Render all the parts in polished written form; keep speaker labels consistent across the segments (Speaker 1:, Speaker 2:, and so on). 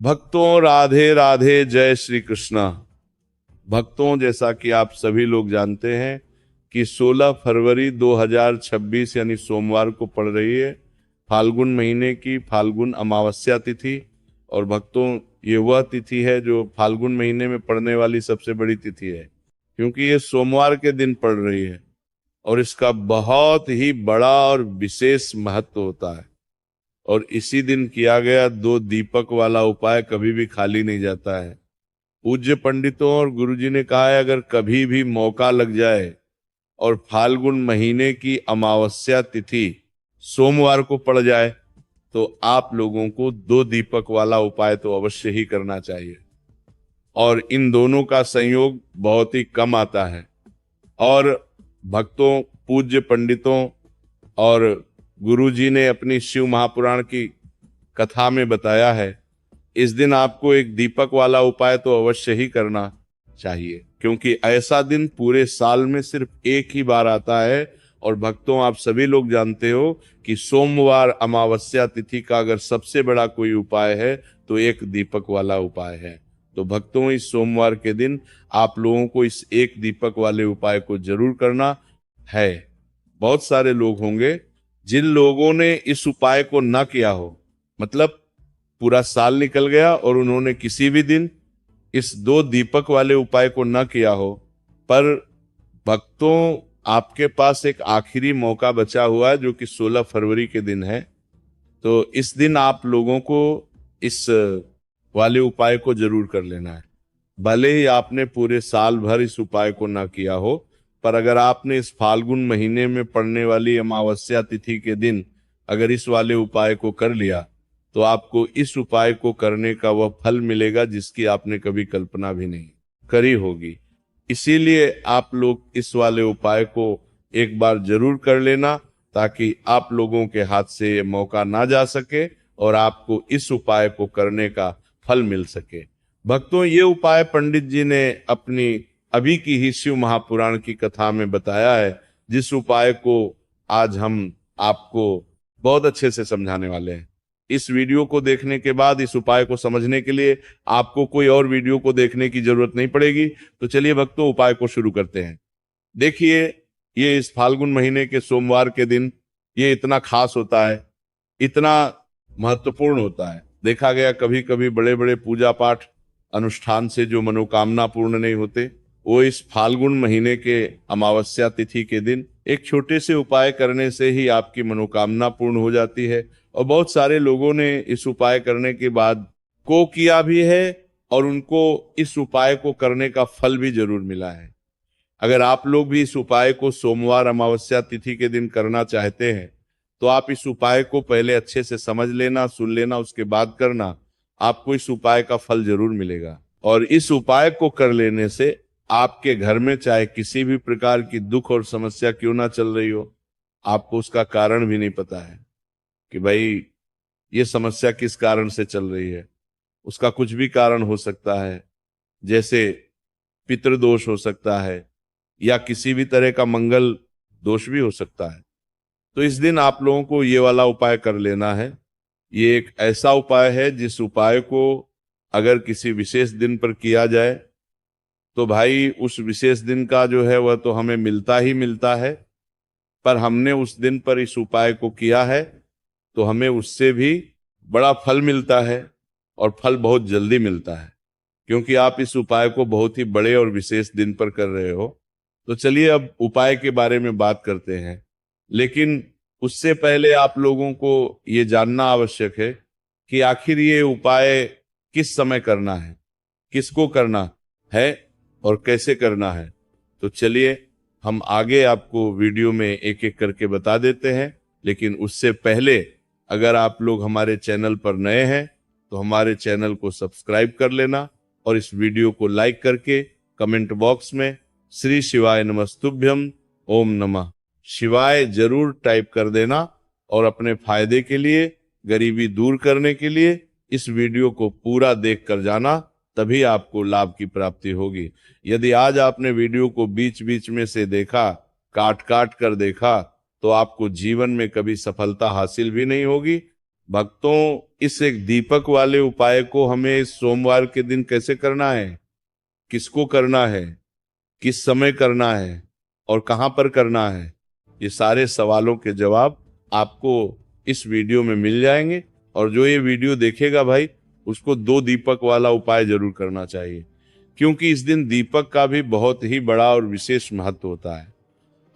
Speaker 1: भक्तों राधे राधे, जय श्री कृष्णा। भक्तों, जैसा कि आप सभी लोग जानते हैं कि 16 फरवरी 2026 यानी सोमवार को पड़ रही है फाल्गुन महीने की फाल्गुन अमावस्या तिथि। और भक्तों, ये वह तिथि है जो फाल्गुन महीने में पड़ने वाली सबसे बड़ी तिथि है, क्योंकि ये सोमवार के दिन पड़ रही है और इसका बहुत ही बड़ा और विशेष महत्व होता है। और इसी दिन किया गया 2 दीपक वाला उपाय कभी भी खाली नहीं जाता है। पूज्य पंडितों और गुरुजी ने कहा है, अगर कभी भी मौका लग जाए और फाल्गुन महीने की अमावस्या तिथि सोमवार को पड़ जाए तो आप लोगों को 2 दीपक वाला उपाय तो अवश्य ही करना चाहिए। और इन दोनों का संयोग बहुत ही कम आता है। और भक्तों, पूज्य पंडितों और गुरुजी ने अपनी शिव महापुराण की कथा में बताया है, इस दिन आपको एक दीपक वाला उपाय तो अवश्य ही करना चाहिए, क्योंकि ऐसा दिन पूरे साल में सिर्फ एक ही बार आता है। और भक्तों, आप सभी लोग जानते हो कि सोमवार अमावस्या तिथि का अगर सबसे बड़ा कोई उपाय है तो एक दीपक वाला उपाय है। तो भक्तों, इस सोमवार के दिन आप लोगों को इस एक दीपक वाले उपाय को जरूर करना है। बहुत सारे लोग होंगे जिन लोगों ने इस उपाय को ना किया हो, मतलब पूरा साल निकल गया और उन्होंने किसी भी दिन इस 2 दीपक वाले उपाय को न किया हो, पर भक्तों, आपके पास एक आखिरी मौका बचा हुआ है जो कि 16 फरवरी के दिन है। तो इस दिन आप लोगों को इस वाले उपाय को जरूर कर लेना है। भले ही आपने पूरे साल भर इस उपाय को ना किया हो, पर अगर आपने इस फाल्गुन महीने में पड़ने वाली अमावस्या तिथि के दिन अगर इस वाले उपाय को कर लिया तो आपको इस उपाय को करने का वह फल मिलेगा जिसकी आपने कभी कल्पना भी नहीं करी होगी। इसीलिए आप लोग इस वाले उपाय को एक बार जरूर कर लेना, ताकि आप लोगों के हाथ से ये मौका ना जा सके और आपको इस उपाय को करने का फल मिल सके। भक्तों, ये उपाय पंडित जी ने अपनी अभी की ही शिव महापुराण की कथा में बताया है, जिस उपाय को आज हम आपको बहुत अच्छे से समझाने वाले हैं। इस वीडियो को देखने के बाद इस उपाय को समझने के लिए आपको कोई और वीडियो को देखने की जरूरत नहीं पड़ेगी। तो चलिए भक्तों, उपाय को शुरू करते हैं। देखिए, ये इस फाल्गुन महीने के सोमवार के दिन ये इतना खास होता है, इतना महत्वपूर्ण होता है। देखा गया कभी कभी बड़े बड़े पूजा पाठ अनुष्ठान से जो मनोकामना पूर्ण नहीं होते, वो इस फाल्गुन महीने के अमावस्या तिथि के दिन एक छोटे से उपाय करने से ही आपकी मनोकामना पूर्ण हो जाती है। और बहुत सारे लोगों ने इस उपाय करने के बाद को किया भी है और उनको इस उपाय को करने का फल भी जरूर मिला है। अगर आप लोग भी इस उपाय को सोमवार अमावस्या तिथि के दिन करना चाहते हैं तो आप इस उपाय को पहले अच्छे से समझ लेना, सुन लेना, उसके बाद करना। आपको इस उपाय का फल जरूर मिलेगा। और इस उपाय को कर लेने से आपके घर में चाहे किसी भी प्रकार की दुख और समस्या क्यों ना चल रही हो, आपको उसका कारण भी नहीं पता है कि भाई ये समस्या किस कारण से चल रही है। उसका कुछ भी कारण हो सकता है, जैसे पितृदोष हो सकता है या किसी भी तरह का मंगल दोष भी हो सकता है। तो इस दिन आप लोगों को ये वाला उपाय कर लेना है। ये एक ऐसा उपाय है जिस उपाय को अगर किसी विशेष दिन पर किया जाए तो भाई उस विशेष दिन का जो है वह तो हमें मिलता ही मिलता है, पर हमने उस दिन पर इस उपाय को किया है तो हमें उससे भी बड़ा फल मिलता है और फल बहुत जल्दी मिलता है, क्योंकि आप इस उपाय को बहुत ही बड़े और विशेष दिन पर कर रहे हो। तो चलिए अब उपाय के बारे में बात करते हैं, लेकिन उससे पहले आप लोगों को ये जानना आवश्यक है कि आखिर ये उपाय किस समय करना है, किसको करना है और कैसे करना है। तो चलिए हम आगे आपको वीडियो में एक एक करके बता देते हैं, लेकिन उससे पहले अगर आप लोग हमारे चैनल पर नए हैं तो हमारे चैनल को सब्सक्राइब कर लेना और इस वीडियो को लाइक करके कमेंट बॉक्स में श्री शिवाय नमस्तुभ्यम ओम नमः शिवाय जरूर टाइप कर देना। और अपने फायदे के लिए, गरीबी दूर करने के लिए इस वीडियो को पूरा देख कर जाना, तभी आपको लाभ की प्राप्ति होगी। यदि आज आपने वीडियो को बीच बीच में से देखा, काट काट कर देखा, तो आपको जीवन में कभी सफलता हासिल भी नहीं होगी भक्तों, इस एक दीपक वाले उपाय को हमें इस सोमवार के दिन कैसे करना है, किसको करना है, किस समय करना है और कहां पर करना है, ये सारे सवालों के जवाब आपको इस वीडियो में मिल जाएंगे। और जो ये वीडियो देखेगा भाई, उसको 2 दीपक वाला उपाय जरूर करना चाहिए, क्योंकि इस दिन दीपक का भी बहुत ही बड़ा और विशेष महत्व होता है।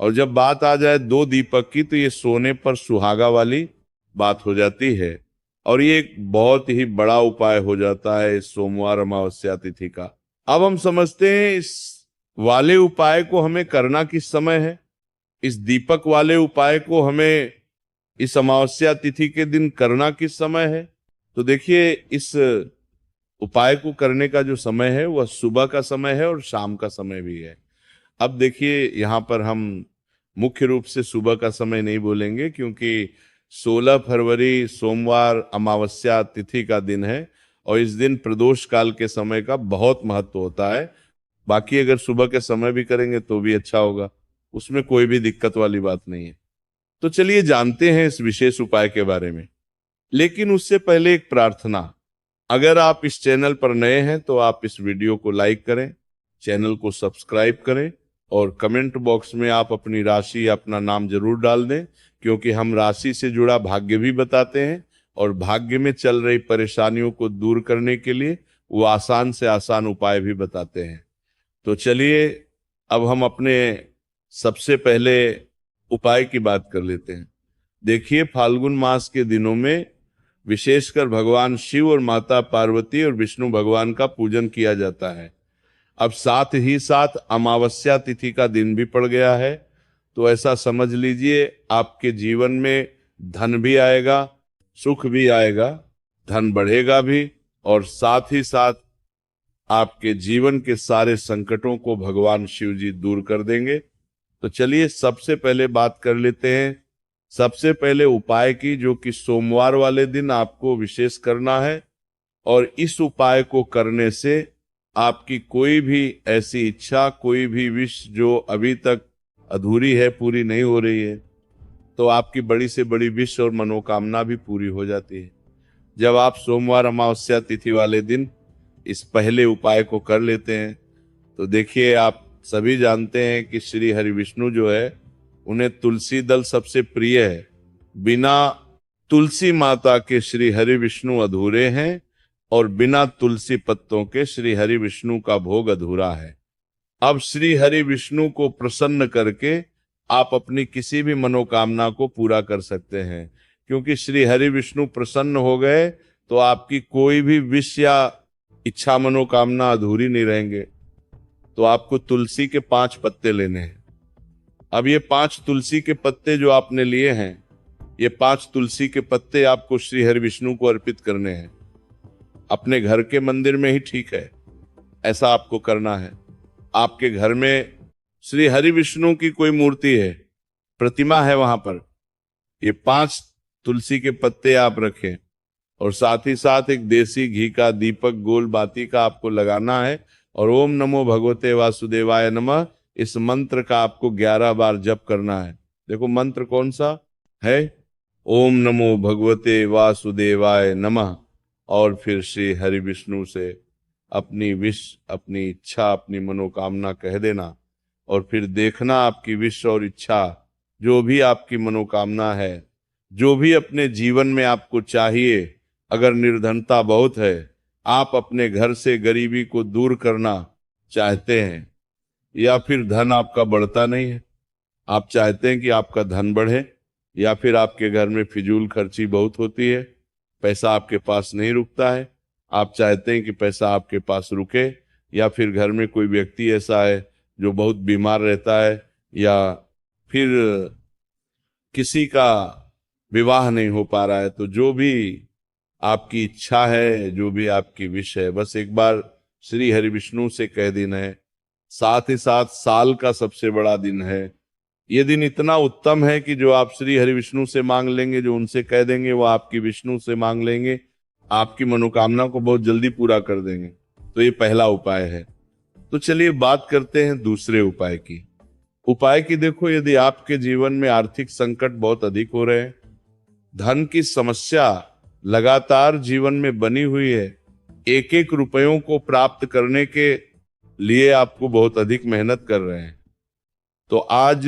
Speaker 1: और जब बात आ जाए 2 दीपक की, तो ये सोने पर सुहागा वाली बात हो जाती है और ये एक बहुत ही बड़ा उपाय हो जाता है इस सोमवार अमावस्या तिथि का। अब हम समझते हैं इस वाले उपाय को हमें करना किस समय है, इस दीपक वाले उपाय को हमें इस अमावस्या तिथि के दिन करना किस समय है। तो देखिए, इस उपाय को करने का जो समय है वह सुबह का समय है और शाम का समय भी है। अब देखिए, यहाँ पर हम मुख्य रूप से सुबह का समय नहीं बोलेंगे, क्योंकि 16 फरवरी सोमवार अमावस्या तिथि का दिन है और इस दिन प्रदोष काल के समय का बहुत महत्व होता है। बाकी अगर सुबह के समय भी करेंगे तो भी अच्छा होगा, उसमें कोई भी दिक्कत वाली बात नहीं है। तो चलिए जानते हैं इस विशेष उपाय के बारे में। लेकिन उससे पहले एक प्रार्थना, अगर आप इस चैनल पर नए हैं तो आप इस वीडियो को लाइक करें, चैनल को सब्सक्राइब करें और कमेंट बॉक्स में आप अपनी राशि या अपना नाम जरूर डाल दें, क्योंकि हम राशि से जुड़ा भाग्य भी बताते हैं और भाग्य में चल रही परेशानियों को दूर करने के लिए वो आसान से आसान उपाय भी बताते हैं। तो चलिए, अब हम अपने सबसे पहले उपाय की बात कर लेते हैं। देखिए, फाल्गुन मास के दिनों में विशेषकर भगवान शिव और माता पार्वती और विष्णु भगवान का पूजन किया जाता है। अब साथ ही साथ अमावस्या तिथि का दिन भी पड़ गया है, तो ऐसा समझ लीजिए आपके जीवन में धन भी आएगा, सुख भी आएगा, धन बढ़ेगा भी और साथ ही साथ आपके जीवन के सारे संकटों को भगवान शिव जी दूर कर देंगे। तो चलिए सबसे पहले बात कर लेते हैं सबसे पहले उपाय की, जो कि सोमवार वाले दिन आपको विशेष करना है। और इस उपाय को करने से आपकी कोई भी ऐसी इच्छा, कोई भी विश जो अभी तक अधूरी है, पूरी नहीं हो रही है, तो आपकी बड़ी से बड़ी विश और मनोकामना भी पूरी हो जाती है जब आप सोमवार अमावस्या तिथि वाले दिन इस पहले उपाय को कर लेते हैं। तो देखिए, आप सभी जानते हैं कि श्री हरि विष्णु जो है, उन्हें तुलसी दल सबसे प्रिय है। बिना तुलसी माता के श्री हरि विष्णु अधूरे हैं और बिना तुलसी पत्तों के श्री हरि विष्णु का भोग अधूरा है। अब श्री हरि विष्णु को प्रसन्न करके आप अपनी किसी भी मनोकामना को पूरा कर सकते हैं, क्योंकि श्री हरि विष्णु प्रसन्न हो गए तो आपकी कोई भी विश या इच्छा मनोकामना अधूरी नहीं रहेंगे। तो आपको तुलसी के 5 पत्ते लेने हैं। अब ये 5 तुलसी के पत्ते जो आपने लिए हैं, ये 5 तुलसी के पत्ते आपको श्री हरि विष्णु को अर्पित करने हैं। अपने घर के मंदिर में ही ठीक है, ऐसा आपको करना है। आपके घर में श्री हरि विष्णु की कोई मूर्ति है, प्रतिमा है, वहां पर ये 5 तुलसी के पत्ते आप रखें और साथ ही साथ एक देसी घी का दीपक गोल बाती का आपको लगाना है और ओम नमो भगवते वासुदेवाय नमः इस मंत्र का आपको 11 बार जप करना है। देखो मंत्र कौन सा है, ओम नमो भगवते वासुदेवाय नमः। और फिर श्री हरि विष्णु से अपनी विश, अपनी इच्छा, अपनी मनोकामना कह देना और फिर देखना आपकी विश और इच्छा, जो भी आपकी मनोकामना है, जो भी अपने जीवन में आपको चाहिए। अगर निर्धनता बहुत है, आप अपने घर से गरीबी को दूर करना चाहते हैं, या फिर धन आपका बढ़ता नहीं है, आप चाहते हैं कि आपका धन बढ़े, या फिर आपके घर में फिजूल खर्ची बहुत होती है, पैसा आपके पास नहीं रुकता है, आप चाहते हैं कि पैसा आपके पास रुके, या फिर घर में कोई व्यक्ति ऐसा है जो बहुत बीमार रहता है, या फिर किसी का विवाह नहीं हो पा रहा है, तो जो भी आपकी इच्छा है, जो भी आपकी विश है, बस एक बार श्री हरि विष्णु से कह देना है। साथ ही साथ साल का सबसे बड़ा दिन है, ये दिन इतना उत्तम है कि जो आप श्री हरि विष्णु से मांग लेंगे, जो उनसे कह देंगे, वो आपकी विष्णु से मांग लेंगे, आपकी मनोकामना को बहुत जल्दी पूरा कर देंगे। तो ये पहला उपाय है। तो चलिए बात करते हैं दूसरे उपाय की। उपाय की देखो, यदि आपके जीवन में आर्थिक संकट बहुत अधिक हो रहे हैं, धन की समस्या लगातार जीवन में बनी हुई है, एक एक रुपयों को प्राप्त करने के लिए आपको बहुत अधिक मेहनत कर रहे हैं। तो आज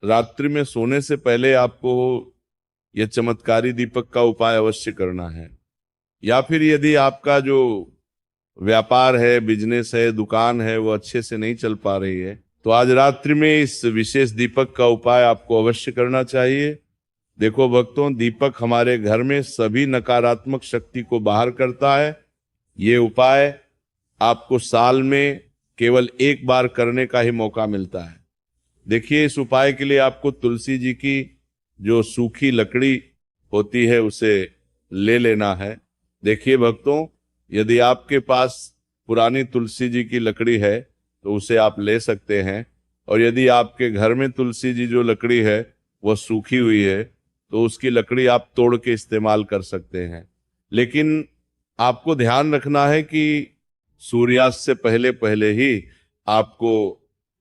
Speaker 1: रात्रि में सोने से पहले आपको यह चमत्कारी दीपक का उपाय अवश्य करना है। या फिर यदि आपका जो व्यापार है, बिजनेस है, दुकान है, वो अच्छे से नहीं चल पा रही है, तो आज रात्रि में इस विशेष दीपक का उपाय आपको अवश्य करना चाहिए। देखो भक्तों, दीपक हमारे घर में सभी नकारात्मक शक्ति को बाहर करता है। ये उपाय आपको साल में केवल एक बार करने का ही मौका मिलता है। देखिए, इस उपाय के लिए आपको तुलसी जी की जो सूखी लकड़ी होती है उसे ले लेना है। देखिए भक्तों, यदि आपके पास पुरानी तुलसी जी की लकड़ी है तो उसे आप ले सकते हैं, और यदि आपके घर में तुलसी जी जो लकड़ी है वह सूखी हुई है तो उसकी लकड़ी आप तोड़ के इस्तेमाल कर सकते हैं। लेकिन आपको ध्यान रखना है कि सूर्यास्त से पहले पहले ही आपको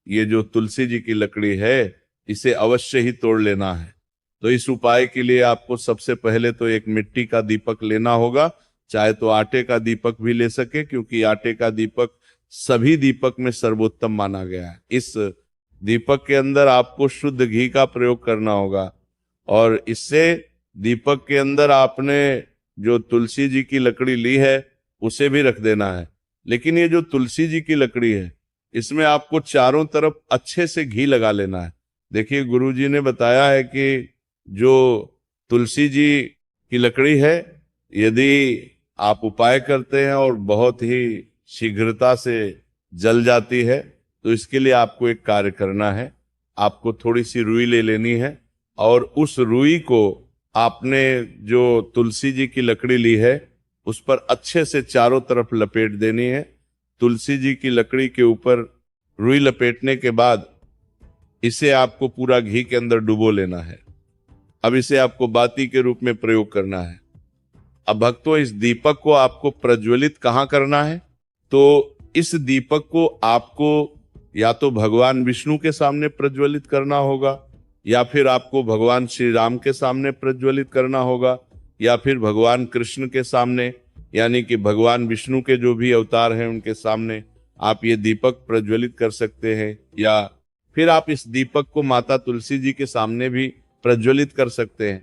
Speaker 1: ये जो तुलसी जी की लकड़ी है इसे अवश्य ही तोड़ लेना है। तो इस उपाय के लिए आपको सबसे पहले तो एक मिट्टी का दीपक लेना होगा, चाहे तो आटे का दीपक भी ले सके, क्योंकि आटे का दीपक सभी दीपक में सर्वोत्तम माना गया है। इस दीपक के अंदर आपको शुद्ध घी का प्रयोग करना होगा, और इससे दीपक के अंदर आपने जो तुलसी जी की लकड़ी ली है उसे भी रख देना है। लेकिन ये जो तुलसी जी की लकड़ी है इसमें आपको चारों तरफ अच्छे से घी लगा लेना है। देखिए, गुरु जी ने बताया है कि जो तुलसी जी की लकड़ी है, यदि आप उपाय करते हैं और बहुत ही शीघ्रता से जल जाती है, तो इसके लिए आपको एक कार्य करना है। आपको थोड़ी सी रुई ले लेनी है, और उस रुई को आपने जो तुलसी जी की लकड़ी ली है उस पर अच्छे से चारों तरफ लपेट देनी है। तुलसी जी की लकड़ी के ऊपर रुई लपेटने के बाद इसे आपको पूरा घी के अंदर डुबो लेना है। अब इसे आपको बाती के रूप में प्रयोग करना है। अब भक्तों, इस दीपक को आपको प्रज्वलित कहाँ करना है? तो इस दीपक को आपको या तो भगवान विष्णु के सामने प्रज्वलित करना होगा, या फिर आपको भगवान श्री राम के सामने प्रज्वलित करना होगा, या फिर भगवान कृष्ण के सामने, यानी कि भगवान विष्णु के जो भी अवतार हैं उनके सामने आप ये दीपक प्रज्वलित कर सकते हैं। या फिर आप इस दीपक को माता तुलसी जी के सामने भी प्रज्वलित कर सकते हैं।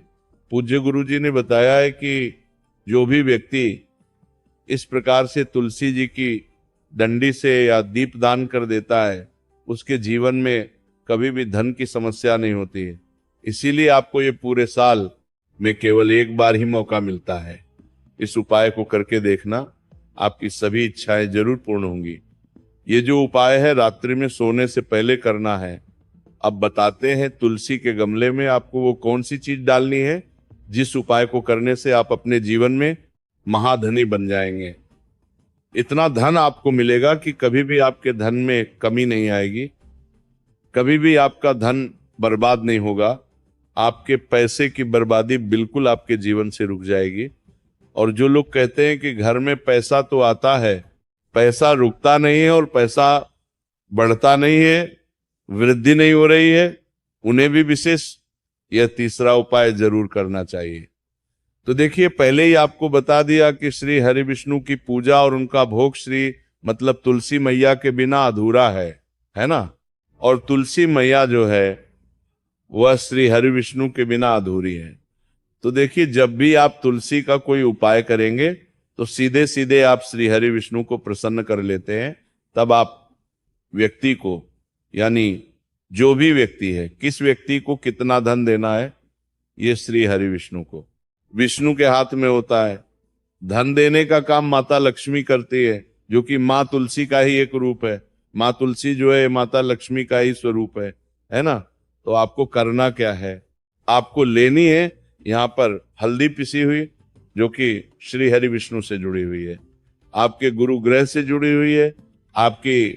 Speaker 1: पूज्य गुरु जी ने बताया है कि जो भी व्यक्ति इस प्रकार से तुलसी जी की डंडी से या दीप दान कर देता है उसके जीवन में कभी भी धन की समस्या नहीं होती है। इसीलिए आपको ये पूरे साल में केवल एक बार ही मौका मिलता है। इस उपाय को करके देखना, आपकी सभी इच्छाएं जरूर पूर्ण होंगी। ये जो उपाय है रात्रि में सोने से पहले करना है। अब बताते हैं तुलसी के गमले में आपको वो कौन सी चीज डालनी है जिस उपाय को करने से आप अपने जीवन में महाधनी बन जाएंगे। इतना धन आपको मिलेगा कि कभी भी आपके धन में कमी नहीं आएगी, कभी भी आपका धन बर्बाद नहीं होगा। आपके पैसे की बर्बादी बिल्कुल आपके जीवन से रुक जाएगी। और जो लोग कहते हैं कि घर में पैसा तो आता है, पैसा रुकता नहीं है और पैसा बढ़ता नहीं है, वृद्धि नहीं हो रही है, उन्हें भी विशेष यह तीसरा उपाय जरूर करना चाहिए। तो देखिए, पहले ही आपको बता दिया कि श्री हरि विष्णु की पूजा और उनका भोग श्री मतलब तुलसी मैया के बिना अधूरा है ना। और तुलसी मैया जो है वह श्री हरि विष्णु के बिना अधूरी है। तो देखिए, जब भी आप तुलसी का कोई उपाय करेंगे तो सीधे सीधे आप श्री हरि विष्णु को प्रसन्न कर लेते हैं। तब आप व्यक्ति को, यानी जो भी व्यक्ति है, किस व्यक्ति को कितना धन देना है ये श्री हरि विष्णु को, विष्णु के हाथ में होता है। धन देने का काम माता लक्ष्मी करती है, जो कि माँ तुलसी का ही एक रूप है। माँ तुलसी जो है माता लक्ष्मी का ही स्वरूप है ना। तो आपको करना क्या है, आपको लेनी है यहाँ पर हल्दी पिसी हुई, जो कि श्री हरि विष्णु से जुड़ी हुई है, आपके गुरु ग्रह से जुड़ी हुई है, आपकी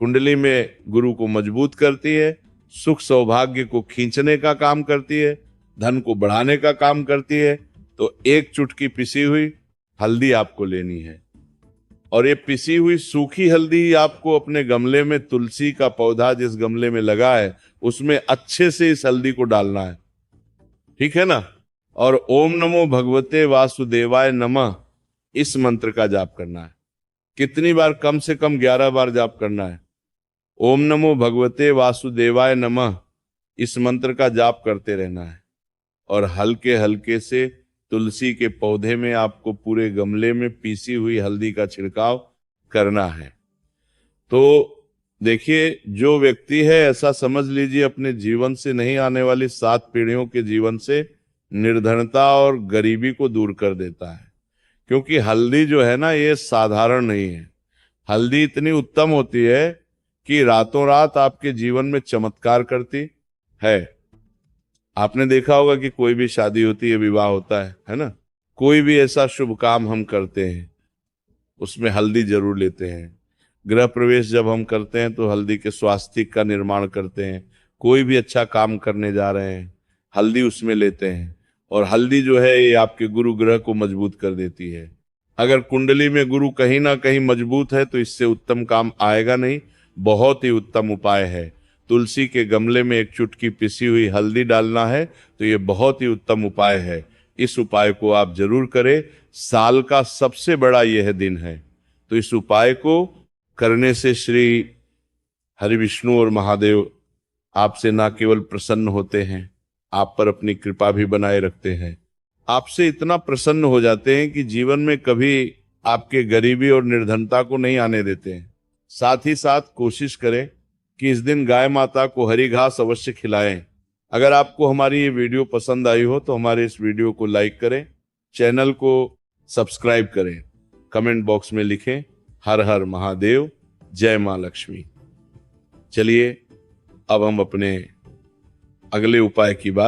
Speaker 1: कुंडली में गुरु को मजबूत करती है, सुख सौभाग्य को खींचने का काम करती है, धन को बढ़ाने का काम करती है। तो एक चुटकी पिसी हुई हल्दी आपको लेनी है, और ये पिसी हुई सूखी हल्दी आपको अपने गमले में, तुलसी का पौधा जिस गमले में लगा है उसमें अच्छे से इस हल्दी को डालना है, ठीक है ना। और ओम नमो भगवते वासुदेवाय नमः इस मंत्र का जाप करना है। कितनी बार? कम से कम 11 बार जाप करना है। ओम नमो भगवते वासुदेवाय नमः इस मंत्र का जाप करते रहना है। और हल्के हल्के से तुलसी के पौधे में आपको पूरे गमले में पीसी हुई हल्दी का छिड़काव करना है। तो देखिए, जो व्यक्ति है, ऐसा समझ लीजिए, अपने जीवन से नहीं आने वाली 7 पीढ़ियों के जीवन से निर्धनता और गरीबी को दूर कर देता है। क्योंकि हल्दी जो है ना, ये साधारण नहीं है। हल्दी इतनी उत्तम होती है कि रातों रात आपके जीवन में चमत्कार करती है। आपने देखा होगा कि कोई भी शादी होती है, विवाह होता है ना, कोई भी ऐसा शुभ काम हम करते हैं उसमें हल्दी जरूर लेते हैं। गृह प्रवेश जब हम करते हैं तो हल्दी के स्वास्तिक का निर्माण करते हैं। कोई भी अच्छा काम करने जा रहे हैं, हल्दी उसमें लेते हैं। और हल्दी जो है, ये आपके गुरु ग्रह को मजबूत कर देती है। अगर कुंडली में गुरु कहीं ना कहीं मजबूत है तो इससे उत्तम काम आएगा नहीं। बहुत ही उत्तम उपाय है। तुलसी के गमले में एक चुटकी पिसी हुई हल्दी डालना है, तो ये बहुत ही उत्तम उपाय है। इस उपाय को आप जरूर करें। साल का सबसे बड़ा यह दिन है, तो इस उपाय को करने से श्री हरि विष्णु और महादेव आपसे ना केवल प्रसन्न होते हैं, आप पर अपनी कृपा भी बनाए रखते हैं। आपसे इतना प्रसन्न हो जाते हैं कि जीवन में कभी आपके गरीबी और निर्धनता को नहीं आने देते हैं। साथ ही साथ कोशिश करें कि इस दिन गाय माता को हरी घास अवश्य खिलाएं। अगर आपको हमारी ये वीडियो पसंद आई हो तो हमारे इस वीडियो को लाइक करें, चैनल को सब्सक्राइब करें, कमेंट बॉक्स में लिखें हर हर महादेव, जय मां लक्ष्मी। चलिए अब हम अपने अगले उपाय की बात